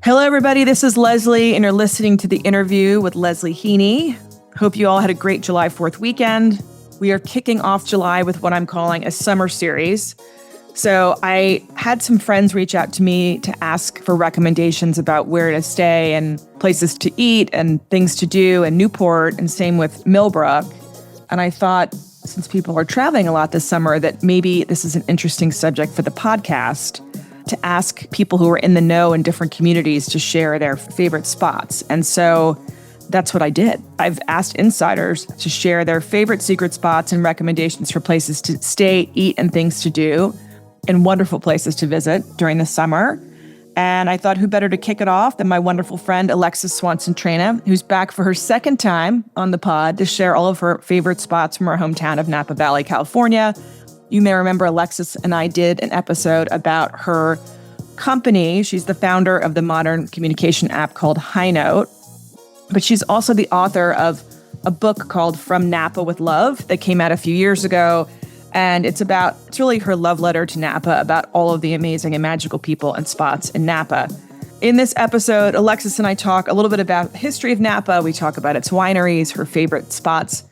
Hello, everybody. This is Leslie, and you're listening to the interview with Leslie Hinote. Hope you all had a great July 4th weekend. We are kicking off July with what I'm calling a summer series. So I had some friends reach out to me to ask for recommendations about where to stay and places to eat and things to do in Newport, and same with Millbrook. And I thought, since people are traveling a lot this summer, that maybe this is an interesting subject for the podcast to ask people who are in the know in different communities to share their favorite spots. And so that's what I did. I've asked insiders to share their favorite secret spots and recommendations for places to stay, eat, and things to do, and wonderful places to visit during the summer. And I thought, who better to kick it off than my wonderful friend, Alexis Swanson Traina, who's back for her second time on the pod to share all of her favorite spots from her hometown of Napa Valley, California. You may remember Alexis and I did an episode about her company. She's the founder of the modern communication app called Hinote, but she's also the author of a book called From Napa with Love that came out a few years ago. And it's really her love letter to Napa about all of the amazing and magical people and spots in Napa. In this episode, Alexis and I talk a little bit about the history of Napa. We talk about its wineries, her favorite spots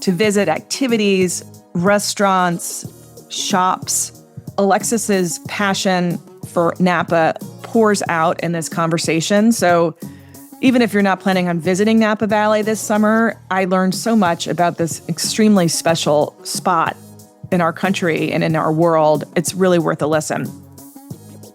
to visit, activities, restaurants, shops. Alexis's passion for Napa pours out in this conversation. So even if you're not planning on visiting Napa Valley this summer, I learned so much about this extremely special spot in our country and in our world. It's really worth a listen.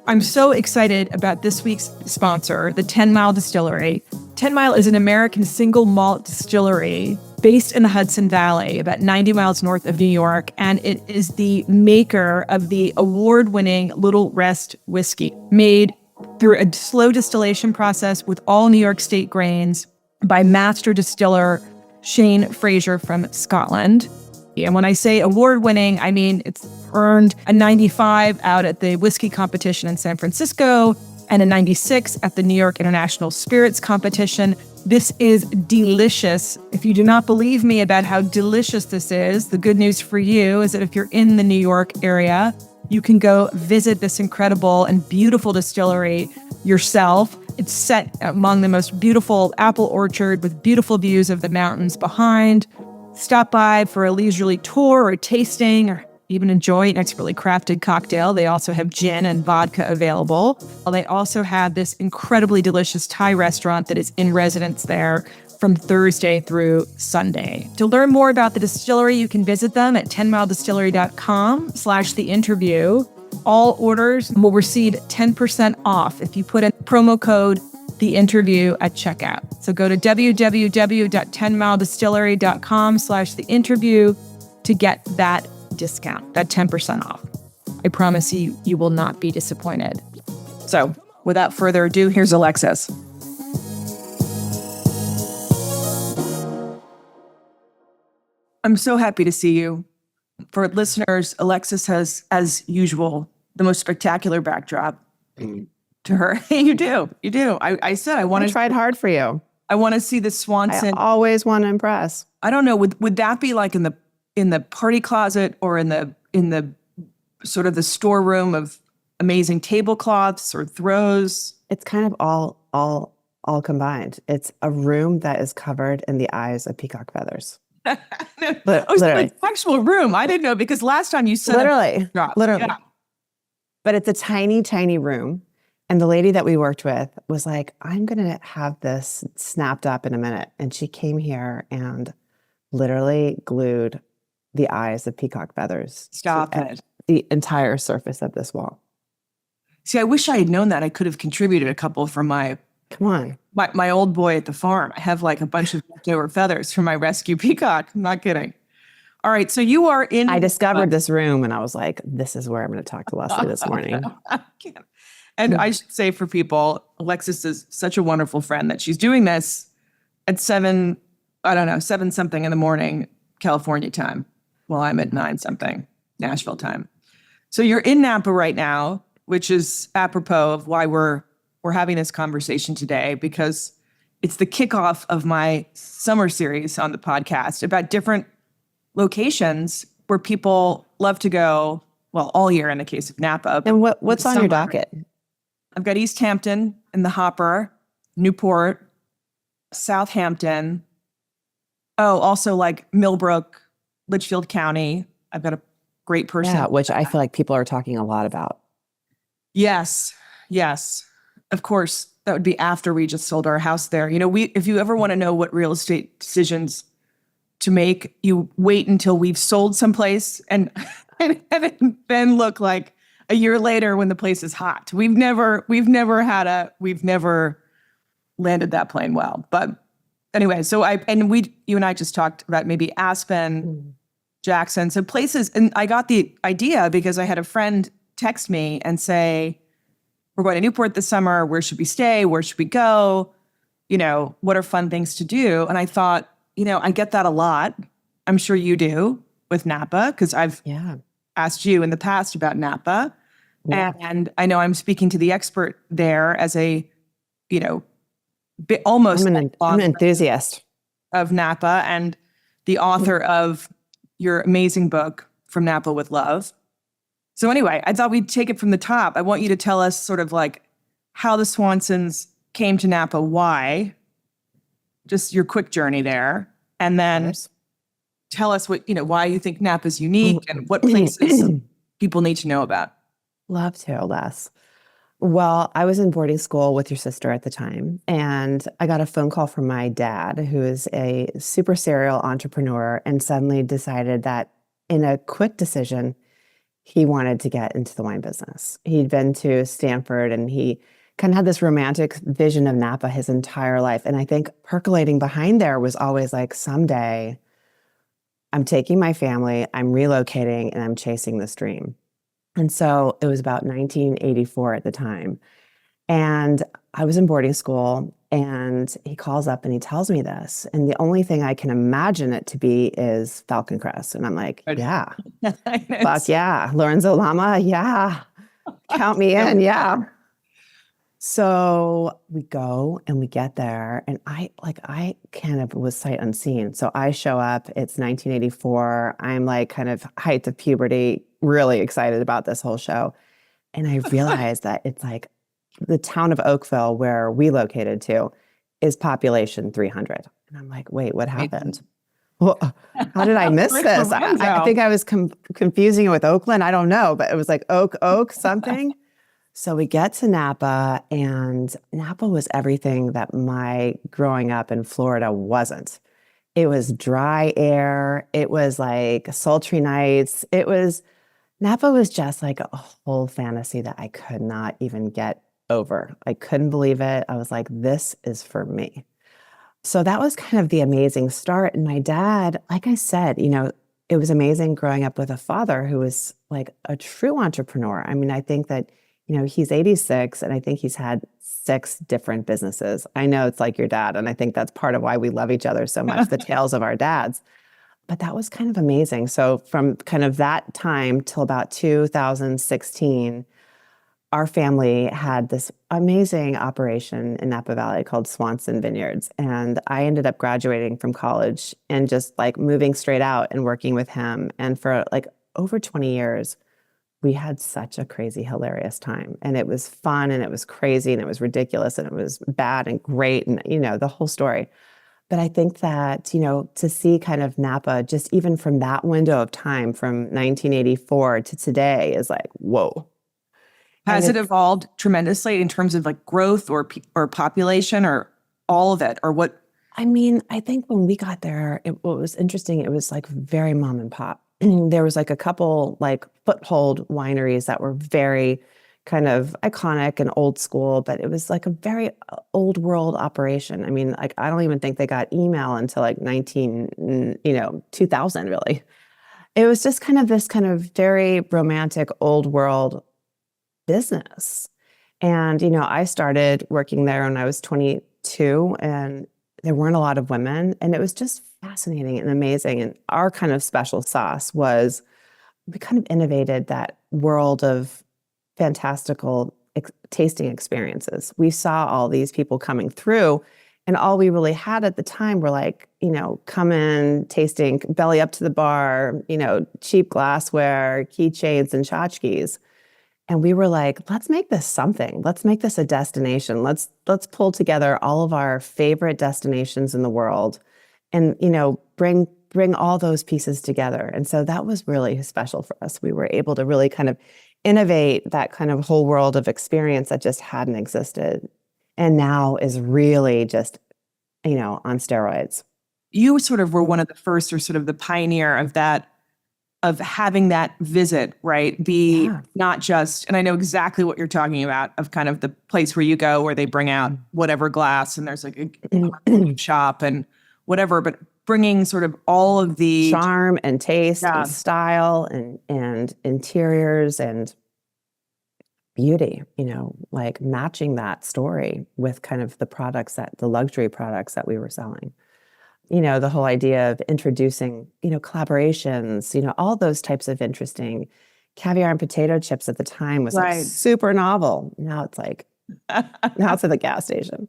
I'm so excited about this week's sponsor, the 10 Mile Distillery. 10 Mile is an American single malt distillery based in the Hudson Valley, about 90 miles north of New York, and it is the maker of the award-winning Little Rest whiskey, made through a slow distillation process with all New York State grains by master distiller Shane Fraser from Scotland. And when I say award-winning, I mean it's earned a 95 out at the whiskey competition in San Francisco and a 96 at the New York International Spirits Competition. This is delicious. If you do not believe me about how delicious this is, the good news for you is that if you're in the New York area, you can go visit this incredible and beautiful distillery yourself. It's set among the most beautiful apple orchard with beautiful views of the mountains behind. Stop by for a leisurely tour or tasting, or even enjoy an expertly crafted cocktail. They also have gin and vodka available. They also have this incredibly delicious Thai restaurant that is in residence there from Thursday through Sunday. To learn more about the distillery, you can visit them at 10miledistillery.com/theinterview. All orders will receive 10% off if you put in promo code the interview at checkout. So go to www.10miledistillery.com/theinterview to get that discount, that 10% off. I promise you will not be disappointed. So without further ado, here's Alexis. I'm so happy to see you. For listeners, Alexis has, as usual, the most spectacular backdrop. To her. You do. I said I want to. I tried hard for you. I want to see the Swanson. I always want to impress. I don't know. Would that be like in the party closet or in the sort of the storeroom of amazing tablecloths or throws? It's kind of all combined. It's a room that is covered in the eyes of peacock feathers. Literally, actual room. I didn't know because last time you said literally. Yeah. But it's a tiny, tiny room. And the lady that we worked with was like, I'm going to have this snapped up in a minute. And she came here and literally glued the eyes of peacock feathers. Stop it. The entire surface of this wall. See, I wish I had known that. I could have contributed a couple from my old boy at the farm. I have like a bunch of leftover feathers from my rescue peacock. I'm not kidding. All right. So you are in. I discovered this room and I was like, this is where I'm going to talk to Leslie this morning. And I should say for people, Alexis is such a wonderful friend that she's doing this at 7 something in the morning, California time, while I'm at 9 something, Nashville time. So you're in Napa right now, which is apropos of why we're having this conversation today, because it's the kickoff of my summer series on the podcast about different locations where people love to go, well, all year in the case of Napa. And what's on your docket? I've got East Hampton in the hopper, Newport, Southampton. Oh, also like Millbrook, Litchfield County. I've got a great person. Yeah, which I feel like people are talking a lot about. Yes. Yes. Of course, that would be after we just sold our house there. You know, if you ever want to know what real estate decisions to make, you wait until we've sold someplace and then look like a year later when the place is hot. We've never landed that plane well. But anyway, you and I just talked about maybe Aspen, Jackson, so places. And I got the idea because I had a friend text me and say, we're going to Newport this summer. Where should we stay? Where should we go? You know, what are fun things to do? And I thought, you know, I get that a lot. I'm sure you do with Napa, because I've asked you in the past about Napa. Yeah. And I know I'm speaking to the expert there as a, you know, almost I'm an enthusiast of Napa and the author of your amazing book, From Napa with Love. So anyway, I thought we'd take it from the top. I want you to tell us sort of like how the Swansons came to Napa, why, just your quick journey there. And then tell us why you think Napa is unique and what places people need to know about. Love to, Les. Well, I was in boarding school with your sister at the time, and I got a phone call from my dad, who is a super serial entrepreneur, and suddenly decided that in a quick decision, he wanted to get into the wine business. He'd been to Stanford and he kind of had this romantic vision of Napa his entire life. And I think percolating behind there was always like, someday I'm taking my family, I'm relocating, and I'm chasing this dream. And so it was about 1984 at the time. And I was in boarding school and he calls up and he tells me this. And the only thing I can imagine it to be is Falcon Crest. And I'm like, yeah, fuck yeah. Lorenzo Lama, yeah. Count me in, yeah. So we go and we get there and I kind of was sight unseen. So I show up, it's 1984. I'm like kind of height of puberty, really excited about this whole show. And I realized that it's like the town of Oakville, where we located to, is population 300. And I'm like, wait, what happened? Well, how did I miss this? I think I was confusing it with Oakland. I don't know, but it was like Oak, something. So we get to Napa, and Napa was everything that my growing up in Florida wasn't. It was dry air. It was like sultry nights. Napa was just like a whole fantasy that I could not even get over. I couldn't believe it. I was like, this is for me. So that was kind of the amazing start. And my dad, like I said, it was amazing growing up with a father who was like a true entrepreneur. I mean, I think that, he's 86 and I think he's had 6 different businesses. I know it's like your dad. And I think that's part of why we love each other so much, the tales of our dads. But that was kind of amazing. So from kind of that time till about 2016, our family had this amazing operation in Napa Valley called Swanson Vineyards. And I ended up graduating from college and just like moving straight out and working with him. And for like over 20 years, we had such a crazy, hilarious time. And it was fun and it was crazy and it was ridiculous and it was bad and great and, the whole story. But I think that, to see kind of Napa, just even from that window of time from 1984 to today is like, whoa. Has it evolved tremendously in terms of like growth or population or all of it or what? I mean, I think when we got there, what was interesting, it was like very mom and pop. There was like a couple like foothold wineries that were very kind of iconic and old school, but it was like a very old world operation. I mean, like, I don't even think they got email until like 2000 really. It was just kind of this kind of very romantic old world business. And, I started working there when I was 22 and there weren't a lot of women and it was just fascinating and amazing. And our kind of special sauce was we kind of innovated that world of fantastical tasting experiences. We saw all these people coming through and all we really had at the time were like, come in, tasting, belly up to the bar, cheap glassware, keychains and tchotchkes. And we were like, let's make this something. Let's make this a destination. Let's pull together all of our favorite destinations in the world and, bring all those pieces together. And so that was really special for us. We were able to really kind of innovate that kind of whole world of experience that just hadn't existed and now is really just, on steroids. You sort of were one of the first, or sort of the pioneer of that, of having that visit, right? Be not just, and I know exactly what you're talking about, of kind of the place where you go where they bring out whatever glass and there's like a shop and whatever, but bringing sort of all of the charm and taste and style and interiors and beauty, like matching that story with kind of the luxury products that we were selling. The whole idea of introducing, collaborations, all those types of interesting. Caviar and potato chips at the time was like super novel. Now it's like, now it's at the gas station.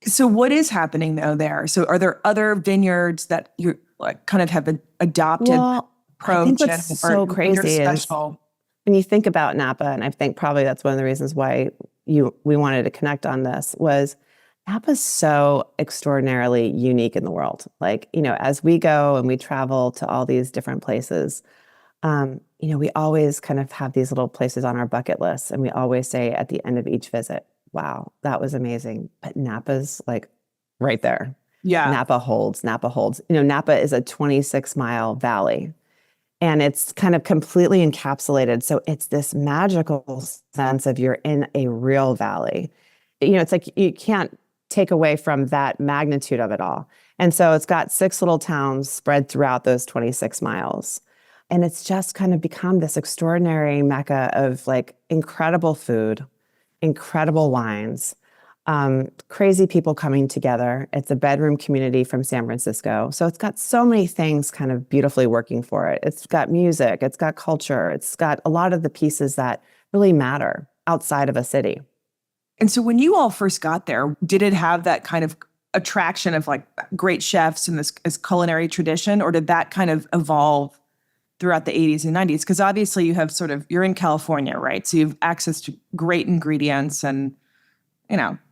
So what is happening though there? So are there other vineyards that you like kind of have adopted approach? I think what's so crazy is when you think about Napa, and I think probably that's one of the reasons why we wanted to connect on this, was Napa's so extraordinarily unique in the world. Like, as we go and we travel to all these different places, we always kind of have these little places on our bucket list. And we always say at the end of each visit, wow, that was amazing. But Napa's like right there. Yeah. Napa holds. Napa is a 26-mile valley. And it's kind of completely encapsulated. So it's this magical sense of you're in a real valley. It's like you can't take away from that magnitude of it all. And so it's got 6 little towns spread throughout those 26 miles. And it's just kind of become this extraordinary mecca of like incredible food, incredible wines, crazy people coming together. It's a bedroom community from San Francisco. So it's got so many things kind of beautifully working for it. It's got music, it's got culture, it's got a lot of the pieces that really matter outside of a city. And so when you all first got there, did it have that kind of attraction of like great chefs and this culinary tradition, or did that kind of evolve throughout the 80s and 90s? Because obviously you're in California, right? So you have access to great ingredients and,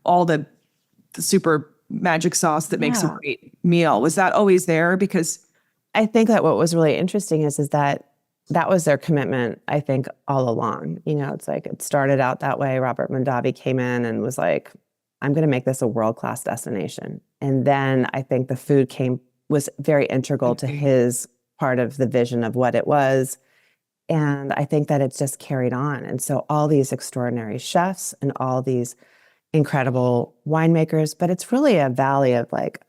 all the super magic sauce that makes a great meal. Was that always there? Because I think that what was really interesting is that was their commitment, I think, all along. It's like it started out that way. Robert Mondavi came in and was like, I'm going to make this a world-class destination. And then I think the food was very integral to his part of the vision of what it was. And I think that it's just carried on. And so all these extraordinary chefs and all these incredible winemakers, but it's really a valley of like,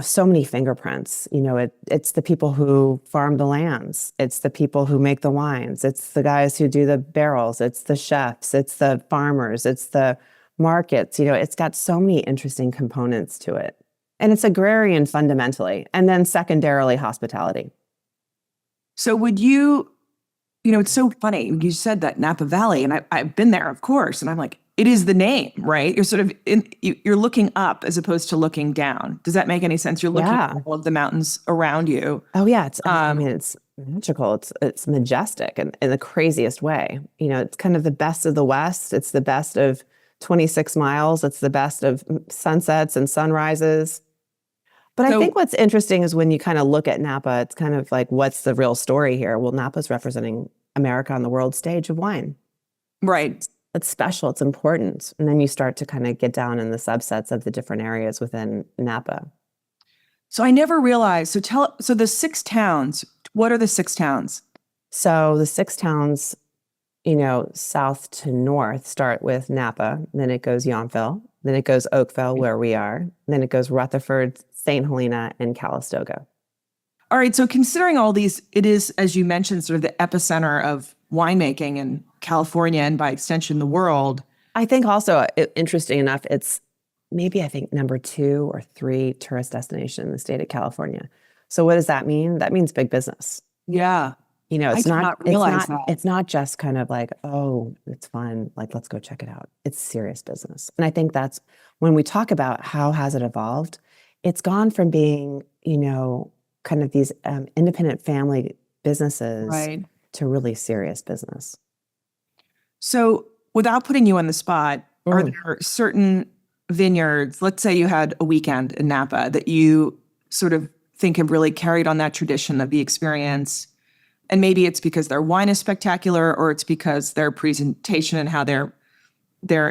so many fingerprints. It's the people who farm the lands. It's the people who make the wines. It's the guys who do the barrels. It's the chefs. It's the farmers. It's the markets. It's got so many interesting components to it. And it's agrarian fundamentally. And then secondarily, hospitality. So would you, it's so funny. You said that Napa Valley, and I've been there, of course. And I'm like, it is the name, right? You're sort of you're looking up as opposed to looking down. Does that make any sense? You're looking at all of the mountains around you. Oh yeah, it's magical. It's majestic in the craziest way. It's kind of the best of the West. It's the best of 26 miles. It's the best of sunsets and sunrises. But I think what's interesting is when you kind of look at Napa, it's kind of like, what's the real story here? Well, Napa's representing America on the world stage of wine. Right. It's special. It's important. And then you start to kind of get down in the subsets of the different areas within Napa. So I never realized. So the 6 towns, what are the 6 towns? So the 6 towns, south to north start with Napa. Then it goes Yountville. Then it goes Oakville, where we are. Then it goes Rutherford, St. Helena, and Calistoga. All right. So considering all these, it is, as you mentioned, sort of the epicenter of winemaking in California and by extension, the world. I think also, interesting enough, it's maybe, I think, number 2 or 3 tourist destination in the state of California. So what does that mean? That means big business. Yeah. It's it's not just kind of like, oh, it's fun. Like, let's go check it out. It's serious business. And I think that's when we talk about how has it evolved, it's gone from being, kind of these independent family businesses to really serious business. So, without putting you on the spot, are Mm. there certain vineyards, let's say you had a weekend in Napa, that you sort of think have really carried on that tradition of the experience? And maybe it's because their wine is spectacular, or it's because their presentation and how they're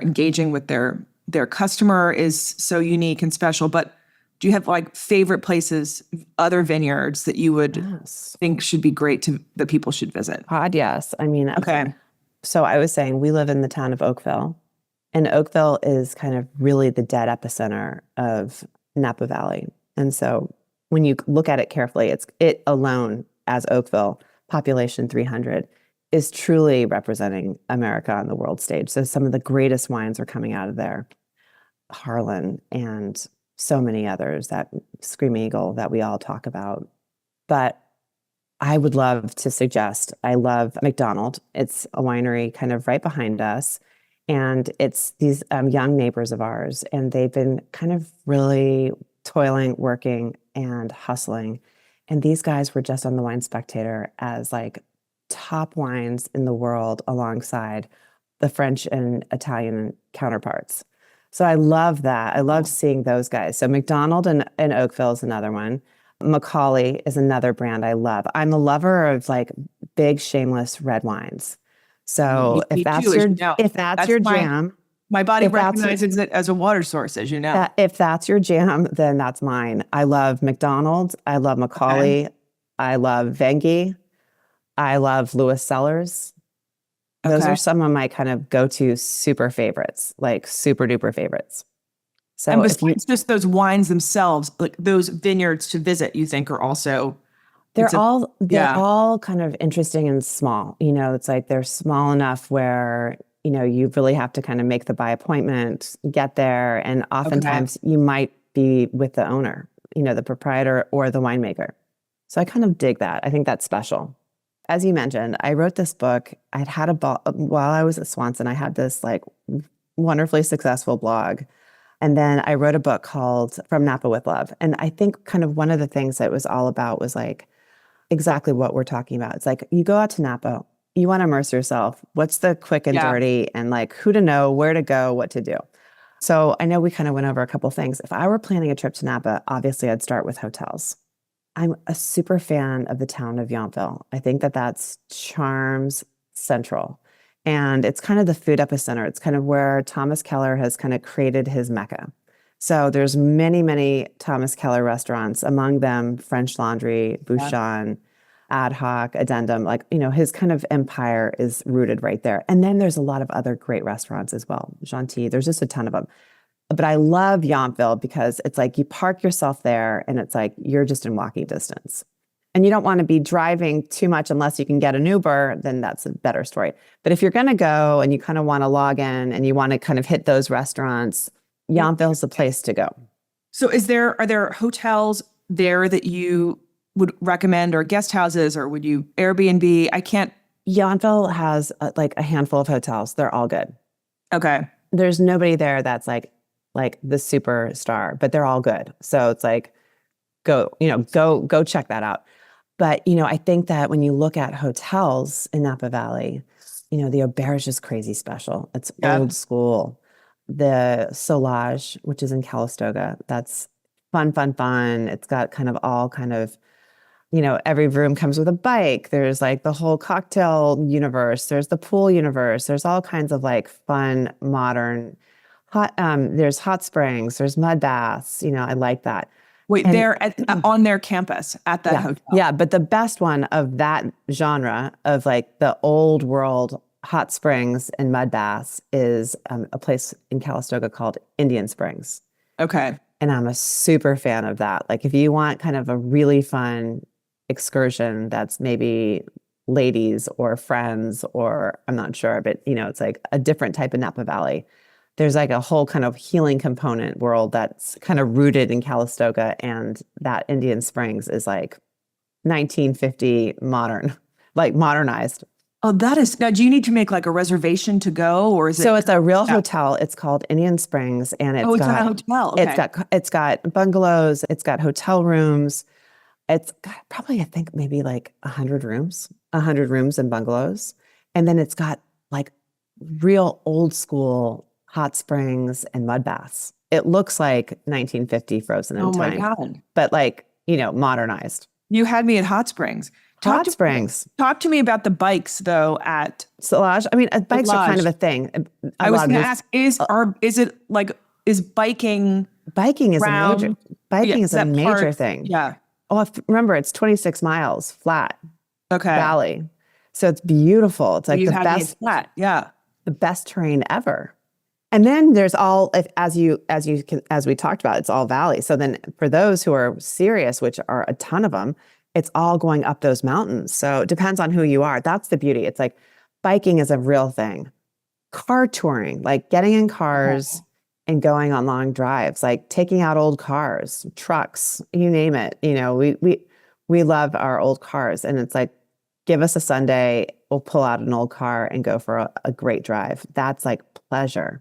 engaging with their customer is so unique and special. But do you have like favorite places, other vineyards that you would Yes. think should be great that people should visit? God, yes. I mean, Okay. so I was saying we live in the town of Oakville, and Oakville is kind of really the dead epicenter of Napa Valley. And so when you look at it carefully, it alone as Oakville, population 300, is truly representing America on the world stage. So some of the greatest wines are coming out of there. Harlan and so many others, that Scream Eagle that we all talk about. But I would love to suggest, I love McDonald. It's a winery kind of right behind us. And it's these young neighbors of ours. And they've been kind of really toiling, working, and hustling. And these guys were just on the Wine Spectator as like top wines in the world alongside the French and Italian counterparts. So I love that. I love seeing those guys. So McDonald and Oakville is another one. Macaulay is another brand I love. I'm a lover of like big, shameless red wines. So Me too, as you know. if that's your jam, My body if that's recognizes it as a water source, as you know. if that's your jam, then that's mine. I love McDonald's. I love Macaulay. I love Vengi. I love Lewis Cellars. Those Okay. are some of my kind of go-to super favorites, like super duper favorites. So And if you, besides just those wines themselves, like those vineyards to visit, you think are also they're yeah. all kind of interesting and small. You know, it's like they're small enough where, you know, you really have to kind of make the by appointment, get there, and oftentimes you might be with the owner, you know, the proprietor or the winemaker. So I kind of dig that. I think that's special. As you mentioned, I wrote this book. I'd had while I was at Swanson, I had this like wonderfully successful blog. And then I wrote a book called From Napa with Love. And I think kind of one of the things that it was all about was like exactly what we're talking about. It's like you go out to Napa, you want to immerse yourself. What's the quick and dirty, and like who to know, where to go, what to do. So I know we kind of went over a couple things. If I were planning a trip to Napa, obviously I'd start with hotels. I'm a super fan of the town of Yountville. I think that that's charms central. And it's kind of the food epicenter. It's kind of where Thomas Keller has kind of created his Mecca. So there's many, many Thomas Keller restaurants, among them French Laundry, Bouchon, Ad Hoc, Addendum. Like, you know, his kind of empire is rooted right there. And then there's a lot of other great restaurants as well. Gentil, there's just a ton of them. But I love Yountville because it's like you park yourself there and it's like you're just in walking distance. And you don't want to be driving too much unless you can get an Uber, then that's a better story. But if you're going to go and you kind of want to log in and you want to kind of hit those restaurants, Yountville's the place to go. So are there hotels there that you would recommend, or guest houses, or would you Airbnb? Yountville has like a handful of hotels. They're all good. Okay. There's nobody there that's like the superstar, but they're all good. So it's like, go check that out. But, you know, I think that when you look at hotels in Napa Valley, you know, the Auberge is crazy special. It's old school. The Solage, which is in Calistoga, that's fun. It's got kind of all kind of, you know, every room comes with a bike. There's like the whole cocktail universe. There's the pool universe. There's all kinds of like fun, modern there's hot springs, there's mud baths, you know, I like that. Wait, they're on their campus at that hotel. Yeah, but the best one of that genre of like the old world hot springs and mud baths is a place in Calistoga called Indian Springs. Okay. And I'm a super fan of that. Like if you want kind of a really fun excursion that's maybe ladies or friends or I'm not sure, but you know, it's like a different type of Napa Valley. There's like a whole kind of healing component world that's kind of rooted in Calistoga, and that Indian Springs is like 1950 modern, like modernized. Oh, now do you need to make like a reservation to go, or is it? So it's a real hotel. It's called Indian Springs, and it's got a hotel. Okay. It's got bungalows. It's got hotel rooms. It's got probably, I think, maybe like 100 rooms and bungalows. And then it's got like real old school hot springs and mud baths. It looks like 1950 frozen in Oh my time, God. but like, modernized. You had me at Hot Springs. Hot springs. Talk to me about the bikes though at Solage. I mean, bikes are kind Lodge. of a thing. I was going to ask, is biking biking is a major round? biking Yeah, is a that major part. thing. Yeah. Oh, remember, it's 26 miles flat Okay. valley. So it's beautiful. It's like You had me at flat. Yeah. the best terrain ever. And then there's as we talked about, it's all valley. So then for those who are serious, which are a ton of them, it's all going up those mountains. So it depends on who you are. That's the beauty. It's like biking is a real thing. Car touring, like getting in cars and going on long drives, like taking out old cars, trucks, you name it. We love our old cars, and it's like, give us a Sunday, we'll pull out an old car and go for a great drive. That's like pleasure.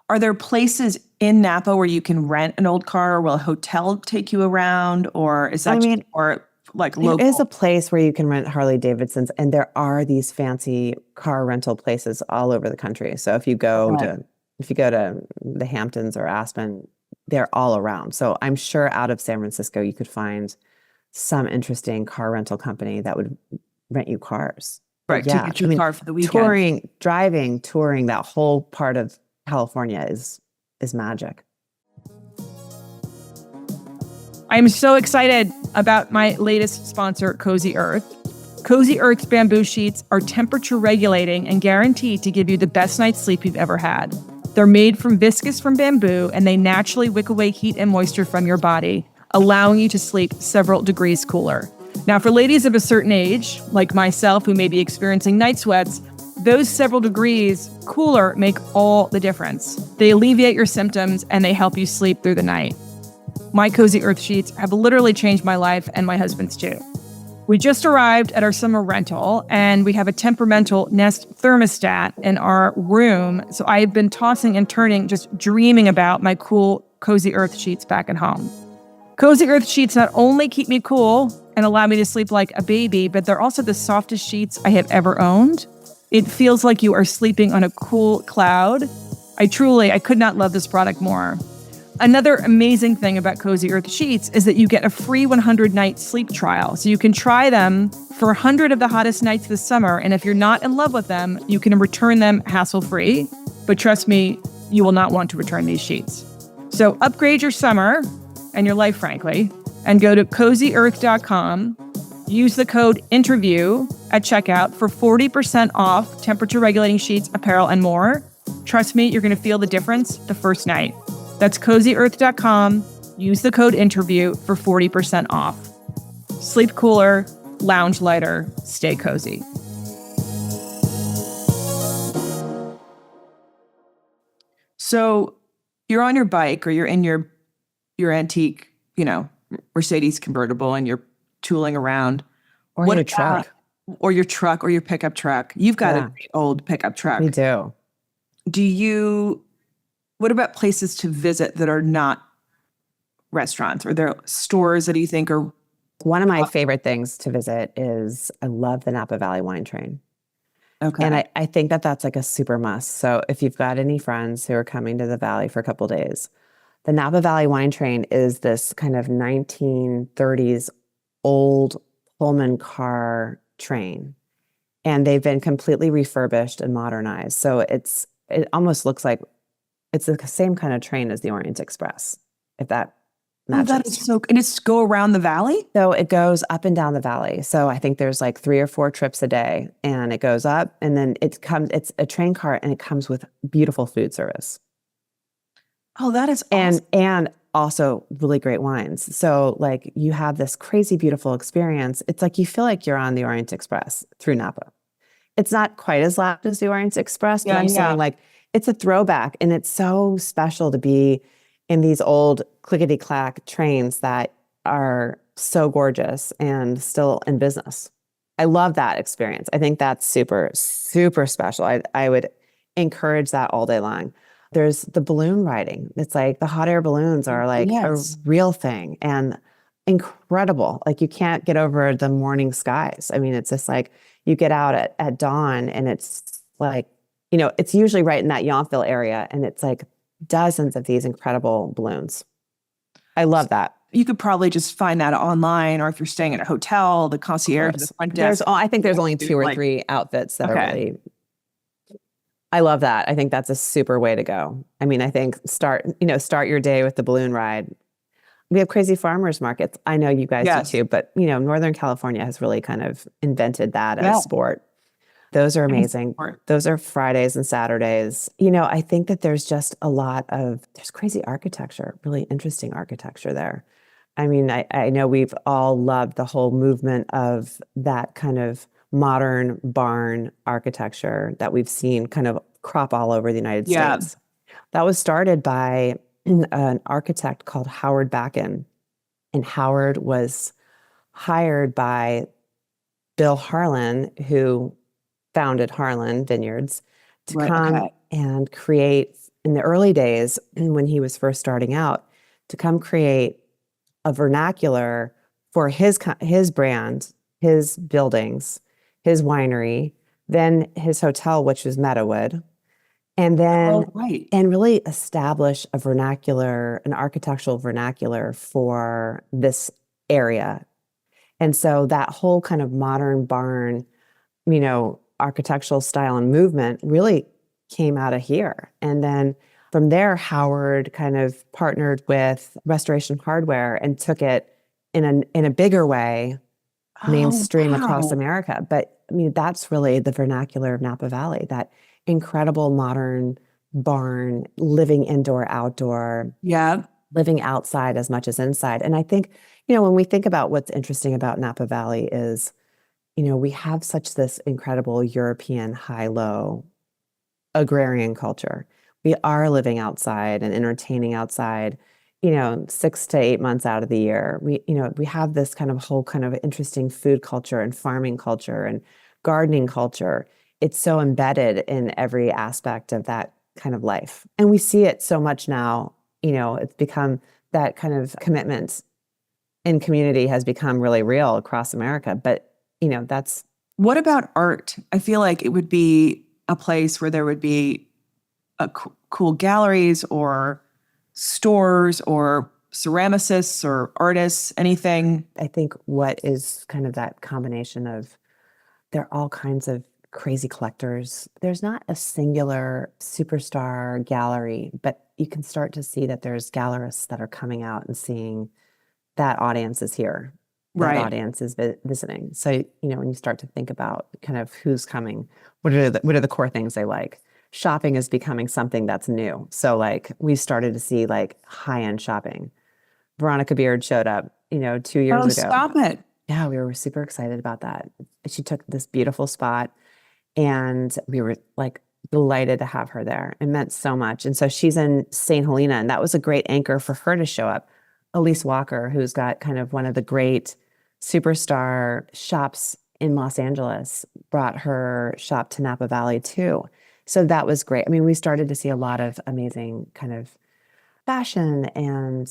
Are there places in Napa where you can rent an old car, or will a hotel take you around, or is that or like local? There is a place where you can rent Harley Davidsons, and there are these fancy car rental places all over the country. So if you go to the Hamptons or Aspen, they're all around. So I'm sure out of San Francisco you could find some interesting car rental company that would rent you cars. Right, to get your car for the weekend. Touring, that whole part of California is magic. I'm so excited about my latest sponsor, Cozy Earth. Cozy Earth's bamboo sheets are temperature regulating and guaranteed to give you the best night's sleep you've ever had. They're made from viscose from bamboo, and they naturally wick away heat and moisture from your body, allowing you to sleep several degrees cooler. Now, for ladies of a certain age, like myself, who may be experiencing night sweats, those several degrees cooler make all the difference. They alleviate your symptoms, and they help you sleep through the night. My Cozy Earth sheets have literally changed my life and my husband's too. We just arrived at our summer rental, and we have a temperamental Nest thermostat in our room. So I've been tossing and turning, just dreaming about my cool Cozy Earth sheets back at home. Cozy Earth sheets not only keep me cool and allow me to sleep like a baby, but they're also the softest sheets I have ever owned. It feels like you are sleeping on a cool cloud. I could not love this product more. Another amazing thing about Cozy Earth sheets is that you get a free 100-night sleep trial. So you can try them for 100 of the hottest nights this summer. And if you're not in love with them, you can return them hassle-free. But trust me, you will not want to return these sheets. So upgrade your summer and your life, frankly, and go to CozyEarth.com. Use the code INTERVIEW at checkout for 40% off temperature-regulating sheets, apparel, and more. Trust me, you're going to feel the difference the first night. That's CozyEarth.com. Use the code INTERVIEW for 40% off. Sleep cooler, lounge lighter, stay cozy. So you're on your bike, or you're in your antique, Mercedes convertible, and you're tooling around. Or your truck. Or your truck, or your pickup truck. You've got a great old pickup truck. We do. What about places to visit that are not restaurants? Are there stores that you think are... One of my favorite things to visit is, I love the Napa Valley wine train. Okay. And I think that that's like a super must. So if you've got any friends who are coming to the Valley for a couple of days, the Napa Valley wine train is this kind of 1930s old Pullman car train. And they've been completely refurbished and modernized. So it almost looks like it's the same kind of train as the Orient Express, if that matches. That is and it's go around the valley? So it goes up and down the valley. So I think there's like 3 or 4 trips a day, and it goes up, and then it's a train car, and it comes with beautiful food service. Oh, that is awesome. And also really great wines. So like, you have this crazy, beautiful experience. It's like you feel like you're on the Orient Express through Napa. It's not quite as loud as the Orient Express, but I'm saying, like, it's a throwback, and it's so special to be in these old clickety-clack trains that are so gorgeous and still in business. I love that experience. I think that's super, super special. I would encourage that all day long. There's the balloon riding. It's like the hot air balloons are like a real thing and incredible. Like, you can't get over the morning skies. I mean, it's just like you get out at dawn, and it's like it's usually right in that Yountville area. And it's like dozens of these incredible balloons. I love that. You could probably just find that online, or if you're staying at a hotel, the concierge, the front desk. I think there's only 2 or 3 outfits that are really. I love that. I think that's a super way to go. I mean, I think start your day with the balloon ride. We have crazy farmers markets. I know you guys do too, but Northern California has really kind of invented that as a sport. Those are amazing. Those are Fridays and Saturdays. I think that there's just there's crazy architecture, really interesting architecture there. I mean, I know we've all loved the whole movement of that kind of modern barn architecture that we've seen kind of crop all over the United States. That was started by an architect called Howard Backen. And Howard was hired by Bill Harlan, who founded Harlan Vineyards, to come and create, in the early days when he was first starting out, to come create a vernacular for his brand, his buildings, his winery, then his hotel, which was Meadowood, and then and really establish an architectural vernacular for this area. And so that whole kind of modern barn, architectural style and movement really came out of here. And then from there, Howard kind of partnered with Restoration Hardware and took it in a bigger way, mainstream across America. But I mean, that's really the vernacular of Napa Valley, that incredible modern barn, living indoor, outdoor, living outside as much as inside. And I think, when we think about what's interesting about Napa Valley is, we have such this incredible European high-low agrarian culture. We are living outside and entertaining outside, 6 to 8 months out of the year. We have this kind of whole kind of interesting food culture and farming culture and gardening culture. It's so embedded in every aspect of that kind of life. And we see it so much now, it's become that kind of commitment in community has become really real across America. But, that's. What about art? I feel like it would be a place where there would be cool galleries or stores or ceramicists or artists, anything. I think what is kind of that combination of, there are all kinds of crazy collectors. There's not a singular superstar gallery, but you can start to see that there's gallerists that are coming out and seeing that audience is here. That audience is visiting. So, when you start to think about kind of who's coming, what are the core things they like? Shopping is becoming something that's new. So like we started to see like high-end shopping. Veronica Beard showed up, 2 years ago. Stop it. Yeah, we were super excited about that. She took this beautiful spot and we were like delighted to have her there. It meant so much. And so she's in St. Helena, and that was a great anchor for her to show up. Elise Walker, who's got kind of one of the great superstar shops in Los Angeles, brought her shop to Napa Valley too. So that was great. I mean, we started to see a lot of amazing kind of fashion, and,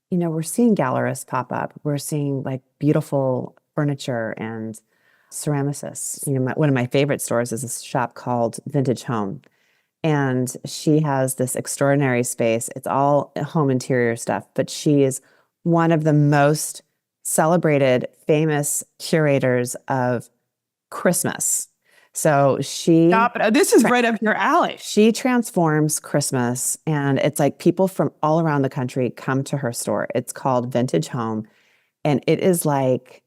we're seeing gallerists pop up. We're seeing like beautiful furniture and ceramicists. One of my favorite stores is a shop called Vintage Home. And she has this extraordinary space. It's all home interior stuff, but she is one of the most celebrated, famous curators of Christmas. So she... Stop it. This is right up your alley. She transforms Christmas, and it's like people from all around the country come to her store. It's called Vintage Home. And it's like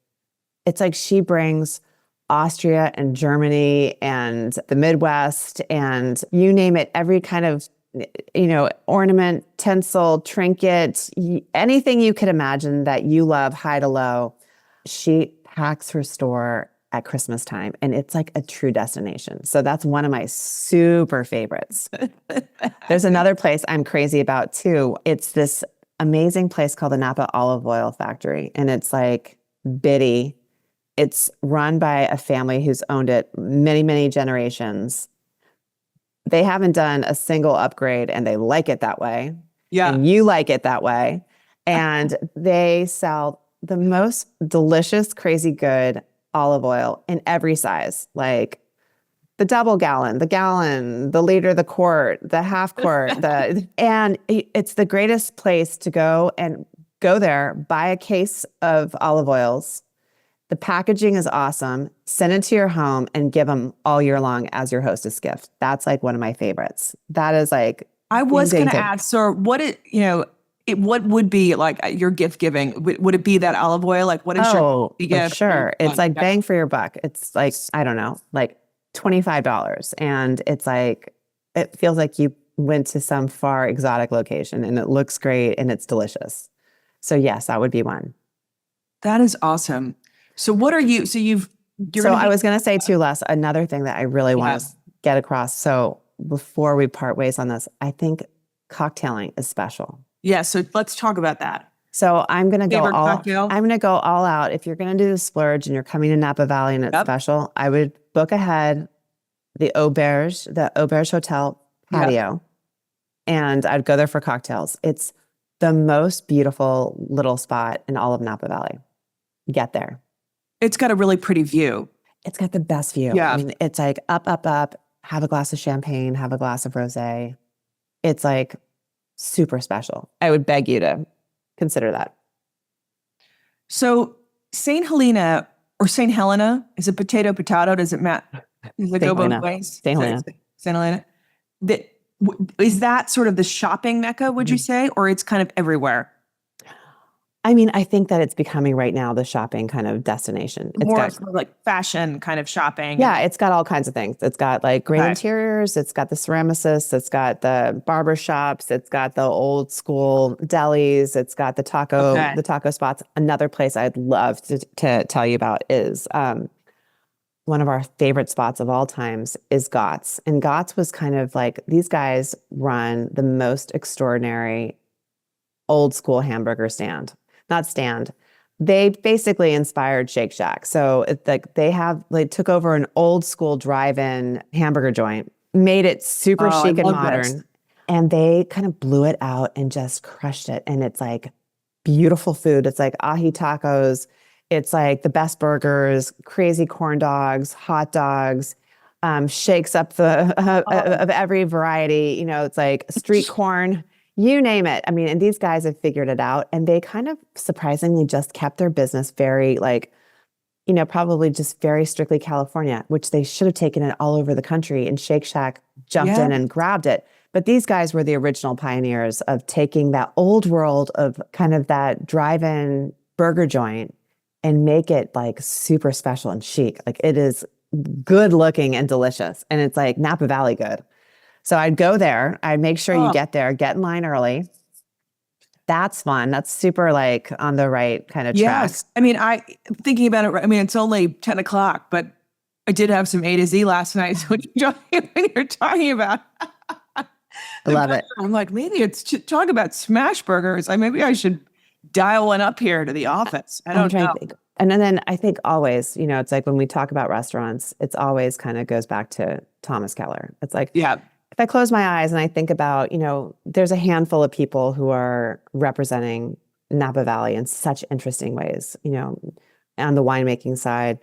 she brings Austria and Germany and the Midwest and you name it, every kind of, ornament, tinsel, trinket, anything you could imagine that you love high to low. She packs her store at Christmas time, and it's like a true destination. So that's one of my super favorites. There's another place I'm crazy about too. It's this amazing place called the Napa Olive Oil Factory, and it's like bitty. It's run by a family who's owned it many, many generations. They haven't done a single upgrade, and they like it that way. Yeah. And you like it that way. And they sell the most delicious, crazy good olive oil in every size, like the double gallon, the gallon, the liter, the quart, the half quart, and it's the greatest place to go and go there, buy a case of olive oils. The packaging is awesome. Send it to your home and give them all year long as your hostess gift. That's like one of my favorites. That is like, I was going to ask, so what would be like your gift giving? Would it be that olive oil? Like what is your gift? Sure. It's like bang for your buck. It's like, I don't know, like $25. And it's like, it feels like you went to some far exotic location and it looks great and it's delicious. So yes, that would be one. That is awesome. So what are you, I was going to say too, Les, another thing that I really want to get across. So before we part ways on this, I think cocktailing is special. Yeah. So let's talk about that. So I'm going to go all out. If you're going to do the splurge and you're coming to Napa Valley and it's special, I would book ahead the Auberge Hotel patio, and I'd go there for cocktails. It's the most beautiful little spot in all of Napa Valley. Get there. It's got a really pretty view. It's got the best view. Yeah. I mean, it's like up, have a glass of champagne, have a glass of rosé. It's like super special. I would beg you to consider that. So St. Helena or St. Helena, is it potato? Does it matter? Does it go both ways? St. Helena. St. Helena. Is that sort of the shopping mecca, would you say? Or it's kind of everywhere? I mean, I think that it's becoming right now the shopping kind of destination. It's more like fashion kind of shopping. Yeah, it's got all kinds of things. It's got like great interiors. It's got the ceramicists. It's got the barber shops. It's got the old school delis. It's got the taco spots. Another place I'd love to tell you about is one of our favorite spots of all times is Gott's. And Gott's was kind of like, these guys run the most extraordinary old school hamburger stand. Not stand. They basically inspired Shake Shack. So it's like they took over an old school drive-in hamburger joint, made it super chic and modern, and they kind of blew it out and just crushed it. And it's like beautiful food. It's like ahi tacos. It's like the best burgers, crazy corn dogs, hot dogs, shakes up of every variety. You know, it's like street corn. You name it. I mean, and these guys have figured it out, and they kind of surprisingly just kept their business very probably just very strictly California, which they should have taken it all over the country, and Shake Shack jumped in and grabbed it. But these guys were the original pioneers of taking that old world of kind of that drive-in burger joint and make it like super special and chic. Like it is good looking and delicious. And it's like Napa Valley good. So I'd go there. I'd make sure you get there, get in line early. That's fun. That's super like on the right kind of track. Yes. I mean, thinking about it, I mean, it's only 10 o'clock, but I did have some A to Z last night. So when you're talking about, I love it. I'm like, maybe it's talk about smash burgers. Maybe I should dial one up here to the office. I don't know. And then I think always, it's like when we talk about restaurants, it's always kind of goes back to Thomas Keller. It's like, if I close my eyes and I think about, there's a handful of people who are representing Napa Valley in such interesting ways, on the winemaking side.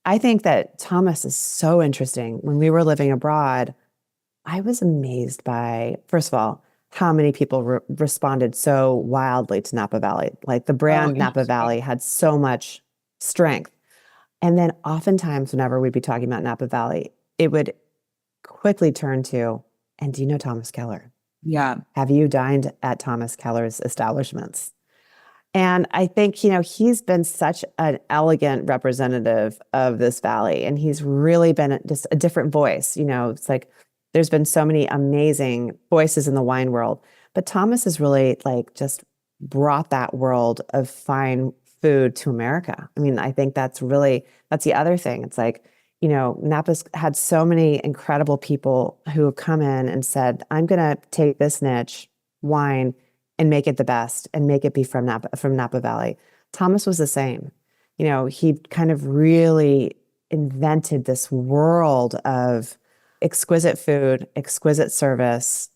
I think that Thomas is so interesting. When we were living abroad, I was amazed by, first of all, how many people responded so wildly to Napa Valley. Like the brand Napa Valley had so much strength. And then oftentimes whenever we'd be talking about Napa Valley, it would quickly turn to, and do you know Thomas Keller? Yeah. Have you dined at Thomas Keller's establishments? And I think, he's been such an elegant representative of this valley, and he's really been just a different voice. It's like there's been so many amazing voices in the wine world, but Thomas has really like just brought that world of fine food to America. I mean, I think that's the other thing. It's like, Napa's had so many incredible people who have come in and said, I'm going to take this niche wine and make it the best and make it be from Napa Valley. Thomas was the same. He kind of really invented this world of exquisite food, exquisite service,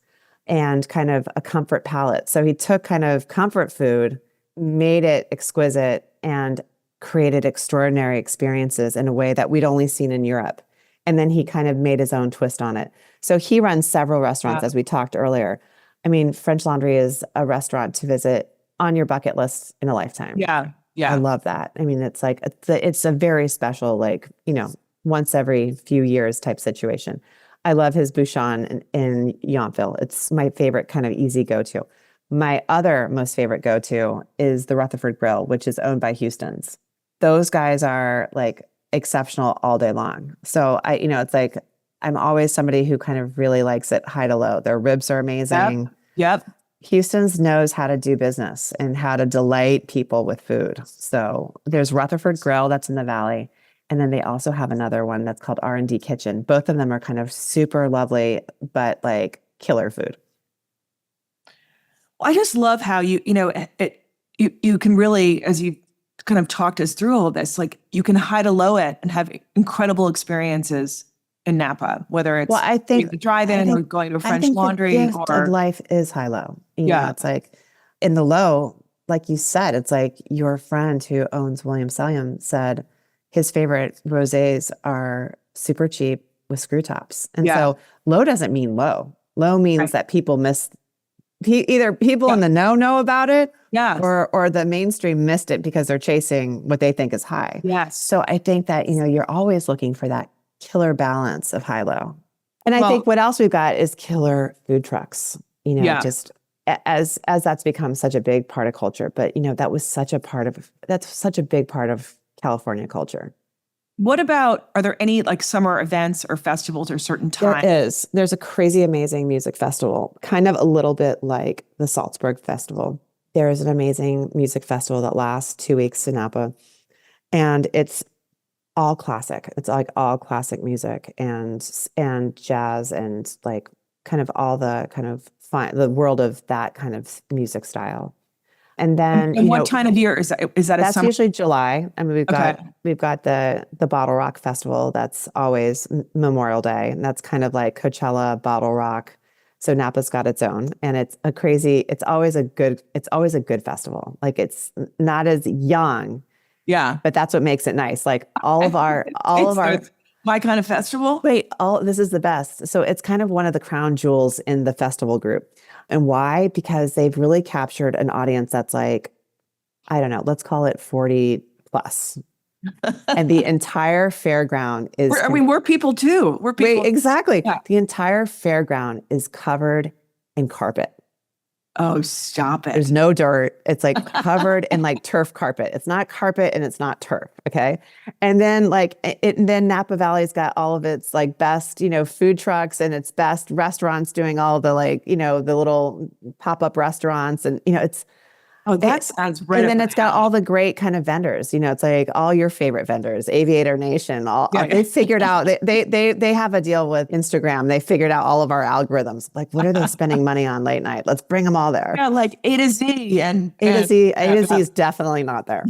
and kind of a comfort palate. So he took kind of comfort food, made it exquisite, and created extraordinary experiences in a way that we'd only seen in Europe. And then he kind of made his own twist on it. So he runs several restaurants, as we talked earlier. I mean, French Laundry is a restaurant to visit on your bucket list in a lifetime. Yeah. I love that. I mean, it's like, it's a very special, like, once every few years type situation. I love his Bouchon in Yountville. It's my favorite kind of easy go-to. My other most favorite go-to is the Rutherford Grill, which is owned by Houston's. Those guys are like exceptional all day long. So it's like, I'm always somebody who kind of really likes it high to low. Their ribs are amazing. Yep. Houston's knows how to do business and how to delight people with food. So there's Rutherford Grill that's in the Valley. And then they also have another one that's called R&D Kitchen. Both of them are kind of super lovely, but like killer food. I just love how you can really, as you kind of talked us through all of this, like you can high to low it and have incredible experiences in Napa, whether it's I think the drive-in or going to a French Laundry. The gift of life is high low. It's like in the low, like you said, it's like your friend who owns William Selliam said his favorite rosés are super cheap with screw tops. And so low doesn't mean low. Low means that people either people in the know about it, or the mainstream missed it because they're chasing what they think is high. Yes. So I think that, you're always looking for that killer balance of high-low. And I think what else we've got is killer food trucks, just as that's become such a big part of culture. But, that's such a big part of California culture. What about, are there any like summer events or festivals or certain times? There's a crazy, amazing music festival, kind of a little bit like the Salzburg Festival. There is an amazing music festival that lasts 2 weeks in Napa. And it's all classic. It's like all classic music and jazz and like kind of all the kind of the world of that kind of music style. And then, and what time of year is that? That's usually July. I mean, we've got the Bottle Rock Festival. That's always Memorial Day, and that's kind of like Coachella, Bottle Rock. So Napa's got its own, and it's always a good festival. Like it's not as young. Yeah. But that's what makes it nice. Like my kind of festival. This is the best. So it's kind of one of the crown jewels in the festival group. And why? Because they've really captured an audience that's like, I don't know, let's call it 40 plus. And the entire fairground is we're people too. We're people. Exactly. Yeah. The entire fairground is covered in carpet. Oh, stop it. There's no dirt. It's like covered in like turf carpet. It's not carpet and it's not turf. Okay. And then then Napa Valley's got all of its like best, food trucks and its best restaurants doing all the like, the little pop-up restaurants and, it's. Oh, that sounds right. And then it's got all the great kind of vendors, it's like all your favorite vendors, Aviator Nation, they figured out, they have a deal with Instagram. They figured out all of our algorithms. Like, what are they spending money on late night? Let's bring them all there. Yeah, like A to Z and A to Z is definitely not there.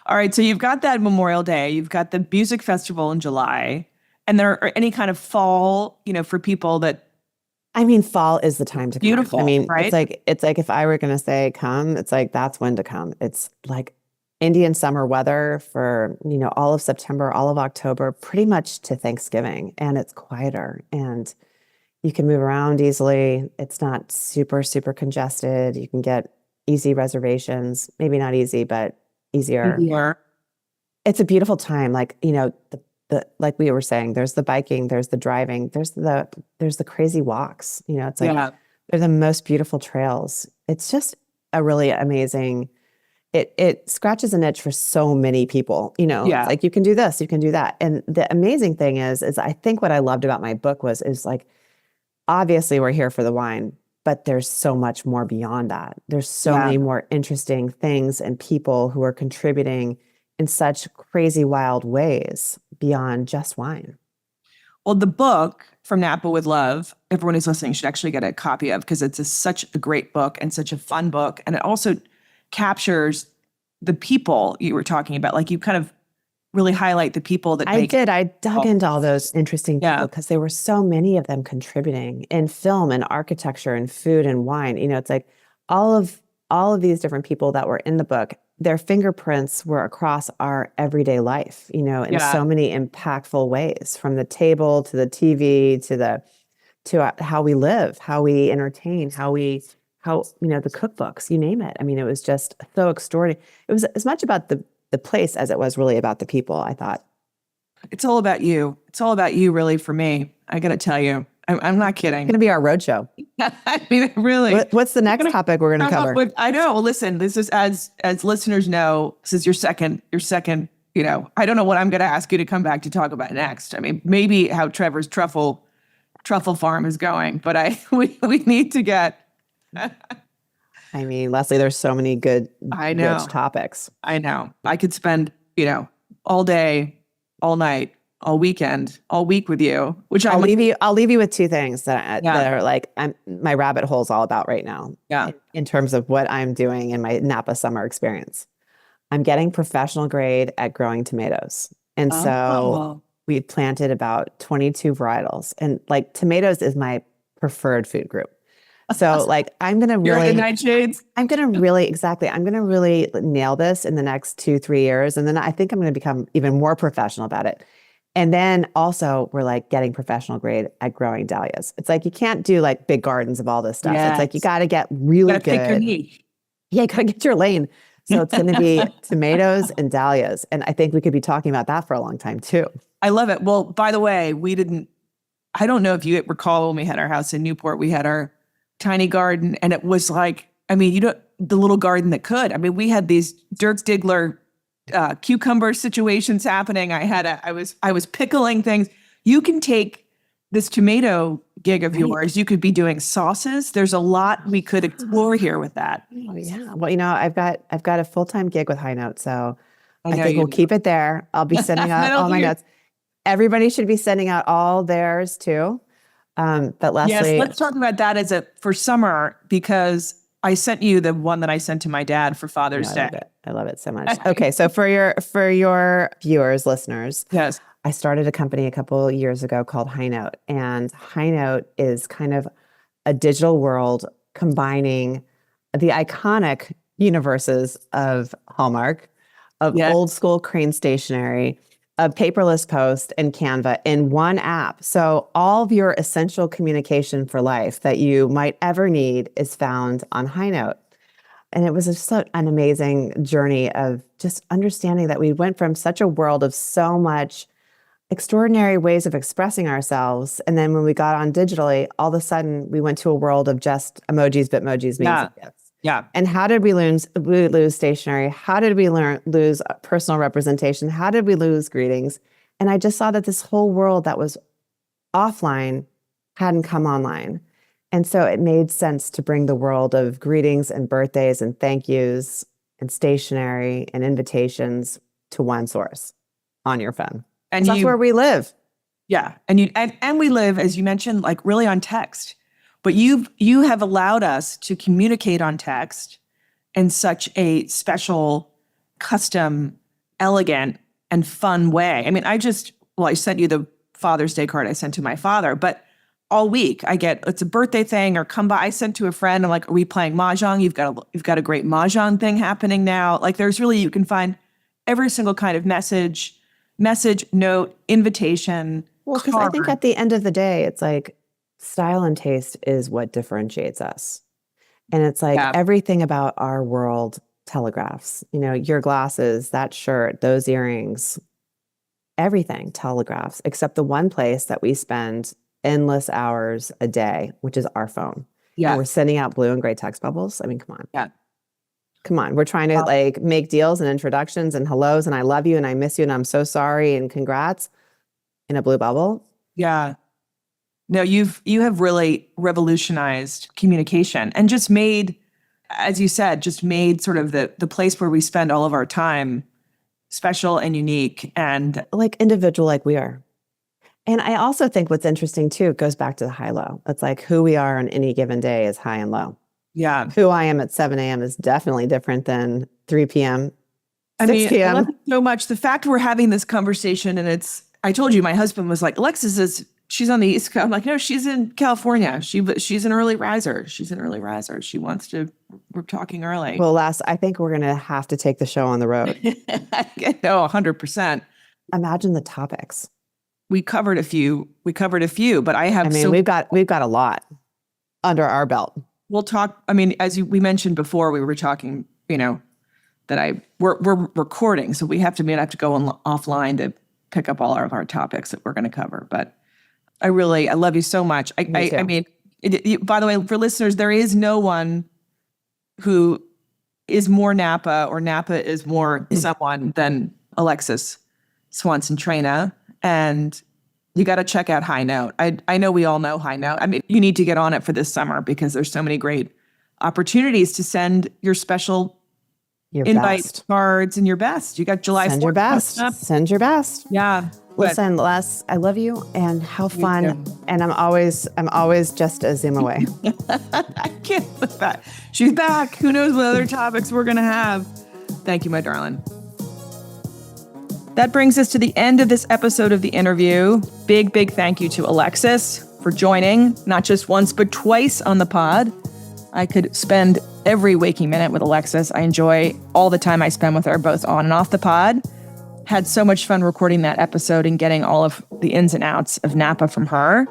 All right. So you've got that Memorial Day, you've got the music festival in July, and there are any kind of fall, for people that. I mean, fall is the time to come. Beautiful. I mean, right? It's like if I were going to say come, it's like that's when to come. It's like Indian summer weather for, all of September, all of October, pretty much to Thanksgiving. And it's quieter and you can move around easily. It's not super, super congested. You can get easy reservations, maybe not easy, but easier. It's a beautiful time. Like, like we were saying, there's the biking, there's the driving, there's the crazy walks. It's like they're the most beautiful trails. It's just a really amazing. It scratches an itch for so many people. It's like you can do this, you can do that. And the amazing thing is I think what I loved about my book is like, obviously we're here for the wine, but there's so much more beyond that. There's so many more interesting things and people who are contributing in such crazy, wild ways beyond just wine. Well, the book From Napa with Love, everyone who's listening should actually get a copy of because it's such a great book and such a fun book. And it also captures the people you were talking about. Like you kind of really highlight the people that I dug into all those interesting people because there were so many of them contributing in film and architecture and food and wine. It's like all of these different people that were in the book their fingerprints were across our everyday life, in so many impactful ways, from the table to the TV to how we live, how we entertain, the cookbooks, you name it. I mean, it was just so extraordinary. It was as much about the place as it was really about the people, I thought. It's all about you. It's all about you, really, for me. I got to tell you, I'm not kidding. It's going to be our roadshow. I mean, really. What's the next topic we're going to cover? I know. Well, listen, this is, as listeners know, this is your second, I don't know what I'm going to ask you to come back to talk about next. I mean, maybe how Trevor's truffle farm is going, but we need to get. I mean, Leslie, there's so many good, rich topics. I know. I could spend, all day, all night, all weekend, all week with you, which I'll leave you with two things that are like my rabbit hole's all about right now. Yeah. In terms of what I'm doing in my Napa summer experience. I'm getting professional grade at growing tomatoes. And so we planted about 22 varietals, and like tomatoes is my preferred food group. So like, I'm going to really, you're the nightshades. I'm going to really nail this in the next 2-3 years. And then I think I'm going to become even more professional about it. And then also we're like getting professional grade at growing dahlias. It's like, you can't do like big gardens of all this stuff. Yes. It's like, you got to get really good. Pick your niche. Yeah, you got to get your lane. So it's going to be tomatoes and dahlias. And I think we could be talking about that for a long time too. I love it. Well, by the way, I don't know if you recall when we had our house in Newport, we had our tiny garden, and it was like, the little garden that could. I mean, we had these Dirk Diggler cucumber situations happening. I was pickling things. You can take this tomato gig of yours. You could be doing sauces. There's a lot we could explore here with that. Oh yeah. Well, I've got a full-time gig with Hinote, so I think we'll keep it there. I'll be sending out all my notes. Everybody should be sending out all theirs too. But Leslie, yes, let's talk about that for summer, because I sent you the one that I sent to my dad for Father's Day. I love it so much. Okay, so for your viewers, listeners, yes, I started a company a couple years ago called Hinote, and Hinote is kind of a digital world combining the iconic universes of Hallmark, of old school Crane stationery, of paperless post and Canva in one app. So all of your essential communication for life that you might ever need is found on Hinote. And it was just an amazing journey of just understanding that we went from such a world of so much extraordinary ways of expressing ourselves. And then when we got on digitally, all of a sudden we went to a world of just emojis, bitmojis, memes, and gifs. Yeah. And how did we lose stationery? How did we lose personal representation? How did we lose greetings? And I just saw that this whole world that was offline hadn't come online. And so it made sense to bring the world of greetings and birthdays and thank yous and stationery and invitations to one source on your phone. And that's where we live. Yeah. And we live, as you mentioned, like really on text. But you have allowed us to communicate on text in such a special, custom, elegant, and fun way. I mean, I sent you the Father's Day card I sent to my father, but all week it's a birthday thing or come by. I sent to a friend. I'm like, are we playing Mahjong? You've got a great Mahjong thing happening now. Like you can find every single kind of message, note, invitation. Well, because I think at the end of the day, it's like, style and taste is what differentiates us. And it's like everything about our world telegraphs, your glasses, that shirt, those earrings, everything telegraphs, except the one place that we spend endless hours a day, which is our phone. Yeah. And we're sending out blue and gray text bubbles. I mean, come on. Yeah. Come on. We're trying to make deals and introductions and hellos and I love you and I miss you and I'm so sorry and congrats in a blue bubble. Yeah. No, you have really revolutionized communication and just made, as you said, sort of the place where we spend all of our time special and unique and like individual like we are. And I also think what's interesting too, it goes back to the high-low. It's like who we are on any given day is high and low. Yeah. Who I am at 7 a.m. is definitely different than 3 p.m., 6 p.m. I love it so much. The fact we're having this conversation and I told you, my husband was like, Alexis is she's on the East Coast. I'm like, no, she's in California. She's an early riser. She's an early riser. She wants to, we're talking early. Well, I think we're going to have to take the show on the road. No, 100%. Imagine the topics. We covered a few, but we've got a lot under our belt. We'll talk. I mean, we mentioned before, we were talking, that we're recording. So we have to go offline to pick up all of our topics that we're going to cover. But I love you so much. I mean, by the way, for listeners, there is no one who is more Napa or Napa is more someone than Alexis Swanson Traina. And you got to check out Hinote. I know we all know Hinote. I mean, you need to get on it for this summer because there's so many great opportunities to send your special invite cards and your best. You got July 4th. Send your best. Send your best. Yeah. Listen, Les, I love you and how fun. And I'm always just a Zoom away. I can't with that. She's back. Who knows what other topics we're going to have. Thank you, my darling. That brings us to the end of this episode of The Interview. Big, big thank you to Alexis for joining, not just once, but twice on the pod. I could spend every waking minute with Alexis. I enjoy all the time I spend with her, both on and off the pod. Had so much fun recording that episode and getting all of the ins and outs of Napa from her.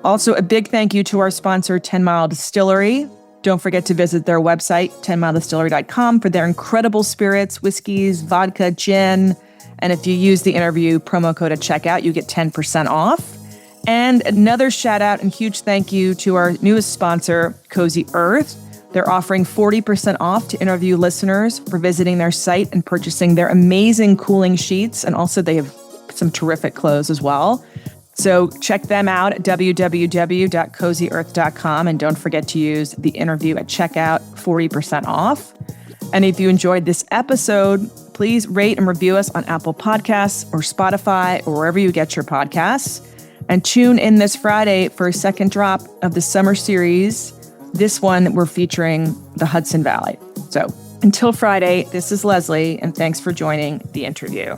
Also, a big thank you to our sponsor, 10 Mile Distillery. Don't forget to visit their website, 10miledistillery.com, for their incredible spirits, whiskeys, vodka, gin. And if you use the interview promo code at checkout, you get 10% off. And another shout out and huge thank you to our newest sponsor, Cozy Earth. They're offering 40% off to interview listeners for visiting their site and purchasing their amazing cooling sheets. And also they have some terrific clothes as well. So check them out at www.cozyearth.com. And don't forget to use the interview at checkout, 40% off. And if you enjoyed this episode, please rate and review us on Apple Podcasts or Spotify or wherever you get your podcasts. And tune in this Friday for a second drop of the summer series. This one, we're featuring the Hudson Valley. So until Friday, this is Leslie, and thanks for joining The Interview.